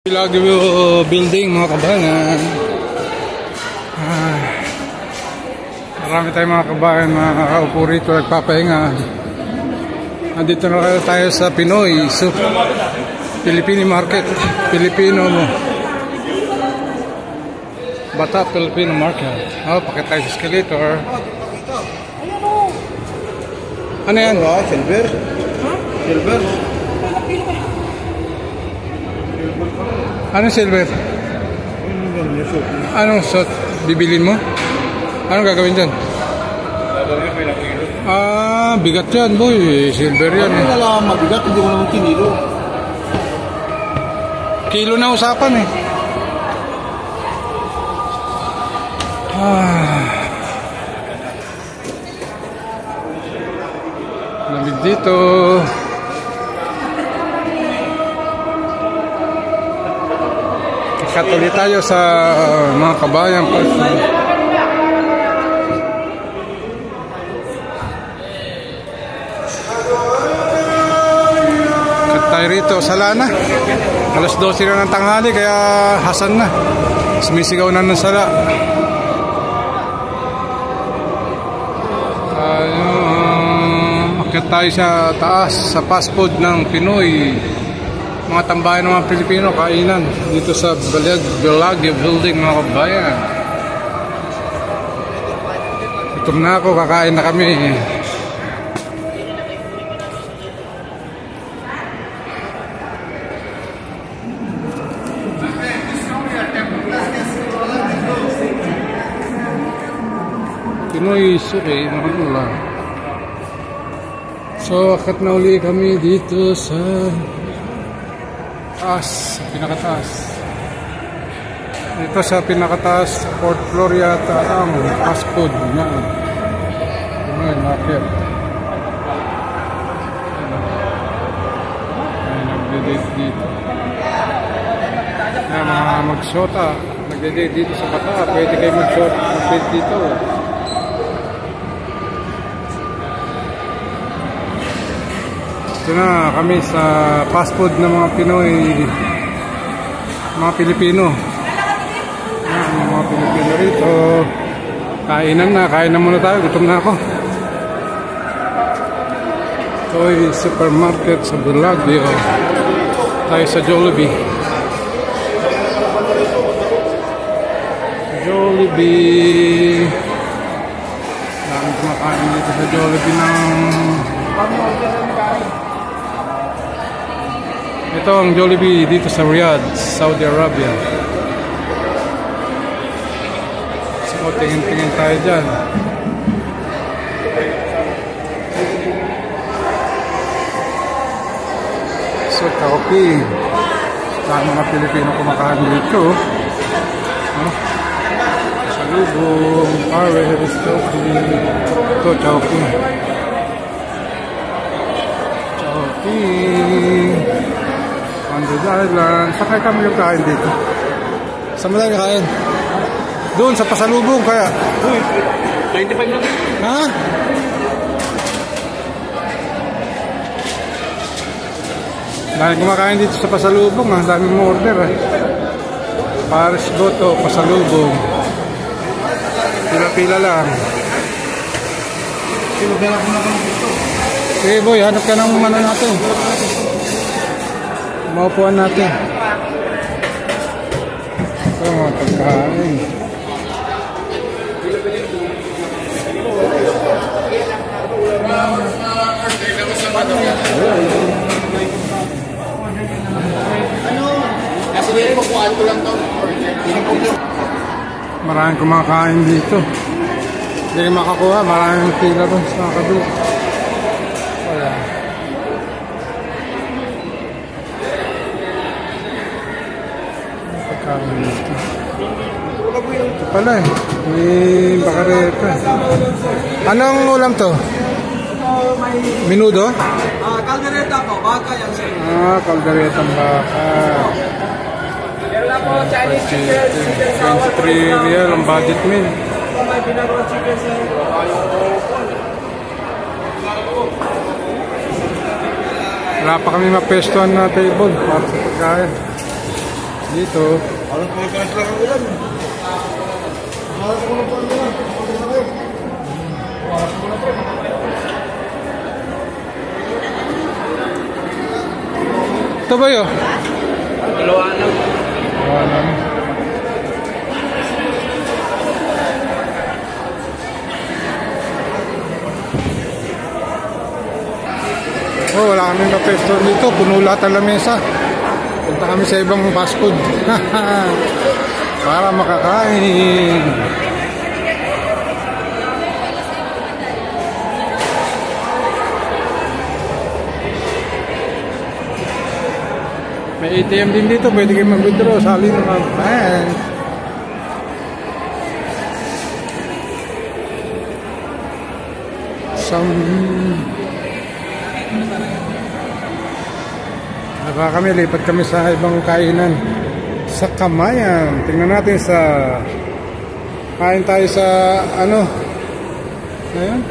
Villagview building mga kabayan. Marami tayong mga kabayan nakaupo rito nagpapahinga. Nandito na tayo sa Pinoy Filipino market. Filipino mo Bata Filipino market. Pakit tayo sa escalator. Ano yan? Silver? Silver? Ano silver? Anong shot? Bibilin mo? Anong gagawin dyan? Bigat yan boy. Silver yan eh. Wala mabigat, hindi ko naman kinilo. Kilo na usapan eh. Lamig dito. Katuloy tayo sa mga kabayan. Kat tayo rito sa Lana. Alas 12 na ng tanghali kaya hasan na. Sumisigaw na ng sala. Akit tayo sa taas sa fast food ng Pinoy. Mga tambayan ng mga Pilipino, kainan dito sa Villagview building mga kabayan. Gutom na ako, kakain na kami. Pinoy suki, nakakula. So, akat na uli kami dito sa taas, pinakataas. Dito sa pinakataas, 4th floor yata ang fast food na Pinoy market. Ay, nagde-date dito. Ay, mga mag-shota, nagde-date dito sa Bata. Pwede kayo mag-shot, mag-date dito. Ito na kami sa fast food ng mga Pinoy, mga Pilipino. Mga Pilipino rito. Kainan na muna tayo, gutom na ako. Ito ay supermarket sa Villagview. Tayo sa Jollibee. Jollibee. Dami kumakain dito sa Jollibee ng ito ang Jollibee dito sa Riyadh, Saudi Arabia. So, tingin-tingin tayo dyan. So, Chowking. Saan mga Pilipino kumakain dito? Salubong, Paris, Chowking. Ito, Chowking. Chowking. Android Island. Sakay kami yung kain dito. Saan mo tayo kain? Doon sa pasalubong kaya. 95 lang. Ha? Dahil kumakain dito sa pasalubong. Ang dami mo order eh. Paris Goto, pasalubong. Pila-pila lang. Maghanap ko na kami dito. Okay boy, hanap ka ng ano natin. Maupuan natin. Ito mga pagkain. Maraming kumakain dito. Hindi ka makakuha. Maraming pila doon sa kabila. Wala. Ito pala eh. May bakareta. Anong ulam to? Menudo? Kaldereta po, baka yan sir. Kaldereta ng baka. Meron na po Chinese chicken, 23 real ang budget meal. may pinagawa chicken sir. Wala pa kami mapestuhan na table para sa pagkain. Dito. Alam ko yung kanas lang ang ulan. Alam ko na po ang ulan. Ito ba yun? Dalawa lang. Oh, wala kami na-pesto dito. Puno lahat ang lamesa. Punta kami sa ibang fast food. Para makakain. May ATM din dito. Pwede kayo mag-withdraw sa alin ng mga bank. Kami, lipat kami sa ibang kainan sa Kamayan. Tingnan natin sa kain tayo sa ano ayun,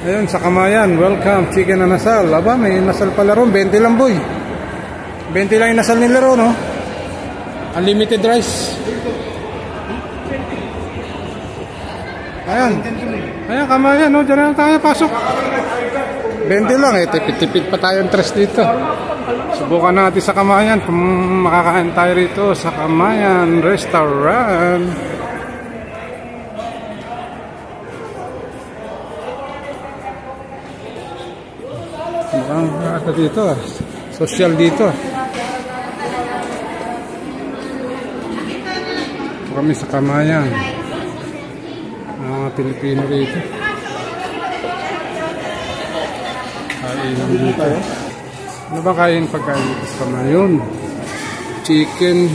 ayun sa Kamayan. Welcome chicken na nasal. Aba, may nasal pala ron. 20 lang boy, 20 lang yung nasal nila ron, no? Unlimited rice. Ayan, ayan Kamayan, no? Diyan na tayo pasok. 20 lang eh, tipid-tipid pa tayong tres dito. Subukan natin sa Kamayan kung makakain tayo rito sa Kamayan Restaurant. Ano dito? Social dito. Kami sa Kamayan. Mga Pilipino rito. Kain dito. Ano ba kain pagkain dito sa Kamayan? Chicken.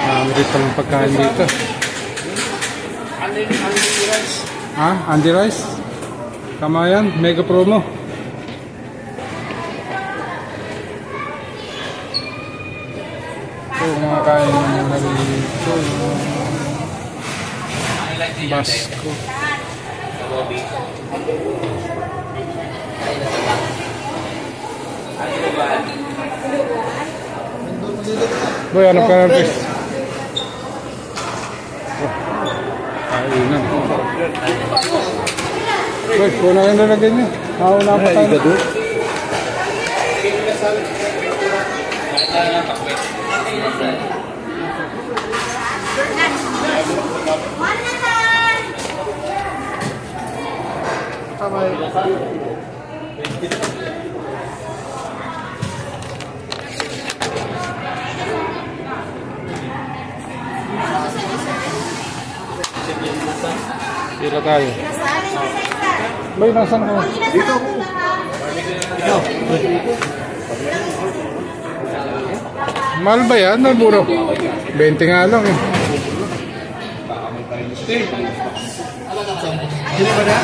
Marito ng pagkain dito. Andy rice? Kamayan, mega promo. So, mga kain ng narito. Basko. Boy, ano ka na, please? Kainan. Boy, kung na yung lalagay niyo. Nauna pa tayo. Dito tayo. Boy, nasan ka? Dito. Ikaw. Mahal ba yan? Naburo. 20 nga lang eh. Sino ba na?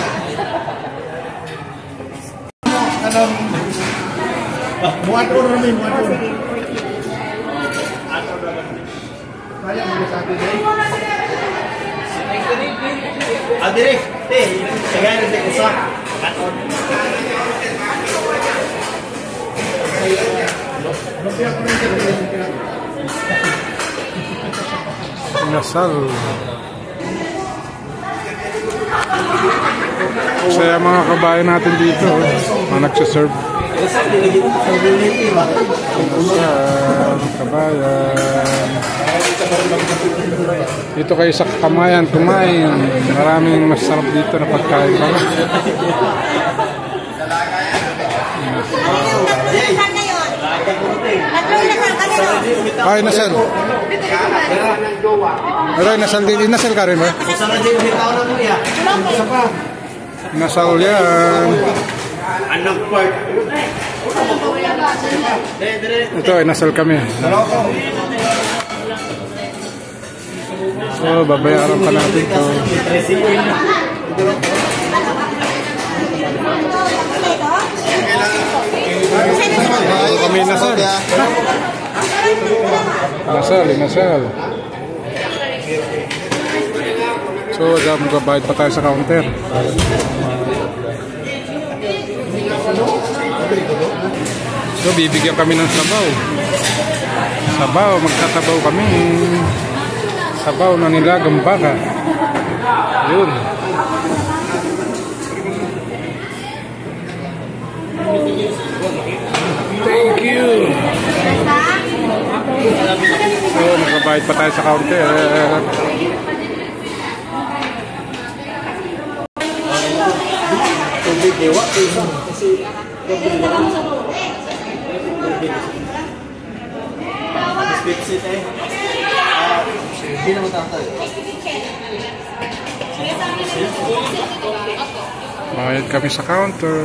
Muat ko namin, muat ko. Kaya mo sa atin eh. Adire, te, sagay na sa isa. Nasal. Saya mga kabayan natin dito, mga nagsaserve. Kabayan. Dito kayo sa Kamayan, kumain. Maraming masarap dito na pagkain. Ay, nasal. Ay, nasal din. Nasal ka rin ba? Nasal yan. Ito ay nasal kami. So, babayaran pa natin ito. Kami nasal. Nasal. So, magbabayad pa tayo sa counter. So, bibigyan kami ng sabaw. Sabaw, magsasabaw kami. Sabaw na nilagang baka. Yun. Thank you. So, nakabayad pa tayo sa counter. Tubig dewa. Kasi Pipsit eh. Hindi naman tatay. Bayad kami sa counter.